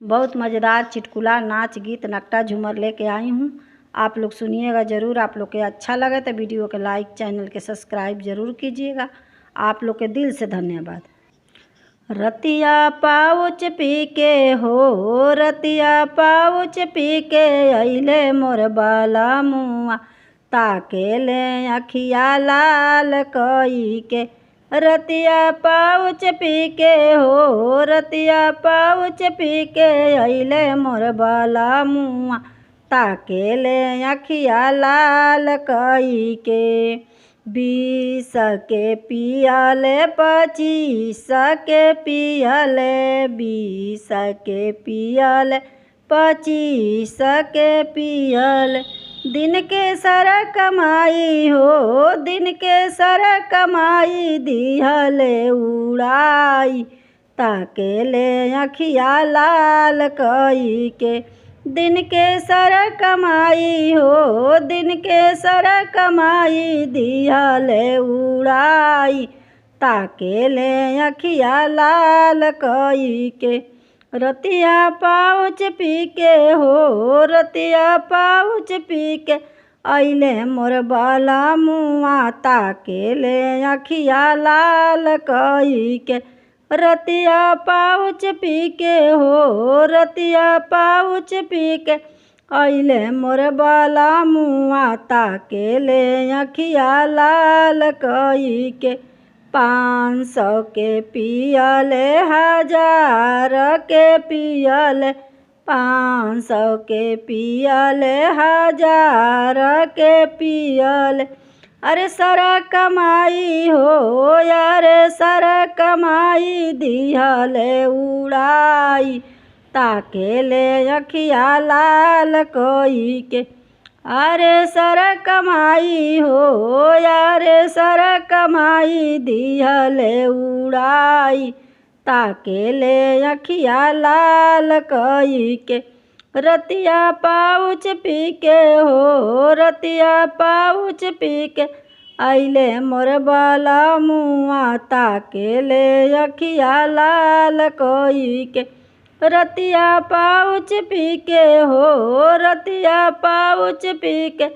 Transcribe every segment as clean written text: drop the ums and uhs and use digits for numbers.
बहुत मज़ेदार चुटकुला नाच गीत नकटा झूमर लेके आई हूँ। आप लोग सुनिएगा ज़रूर। आप लोग के अच्छा लगे तो वीडियो के लाइक, चैनल के सब्सक्राइब ज़रूर कीजिएगा। आप लोग के दिल से धन्यवाद। रतिया पाउच पी के हो, रतिया पाउच पी के अइले मोर बाला मुआ, ताके ले अखिया लाल कई के। रतिया पाउच पी के हो, रतिया पाउच पी के अइले मोर बाला मुआ, ताके ले अखिया लाल कई के। 20 के पियले 25 के पियले, 20 के पियले 25 के पियले। दिन के सारा कमाई हो, दिन के सारा कमाई दिहले उड़ाई, ताके ले अखिया लाल कई के। दिन के सारा कमाई हो, दिन के सारा कमाई दिहले उड़ाई, ताके ले अखिया लाल कई के। रतिया पाउच पी के हो, रतिया पाउच पी के अइले मोर बाला मुआ, ताके ले अखिया लाल कई के। रतिया पाउच पी के हो, रतिया पाउच पी के अइले मोर बाला मुआ, ताके ले अखिया लाल कई के। 500 के पियले 1000 के पियले, 500 के पियले 1000 के पियले। अरे सारा कमाई हो, अरे सारा कमाई दिहले उड़ाई, ताके ले अखिया लाल कई के। अरे सारा कमाई हो, अरे सारा कमाई दिहले उड़ाई, ताके ले अखिया लाल कई के। रतिया पाउच पी के हो, रतिया पाउच पी के अइले मोर बाला मुआ, ताके ले अखिया लाल कई के। रतिया पाउच पी के हो, रतिया पाउच पी के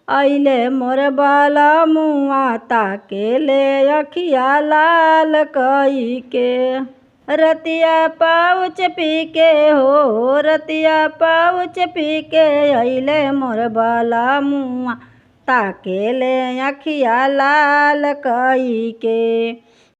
अइले मोर बाला मुआ, ताके ले अखिया लाल कई के। रतिया पाउच पी के हो, रतिया पाउच पी के अइले मोर बाला मुआ, ताके ले अखिया लाल कई के।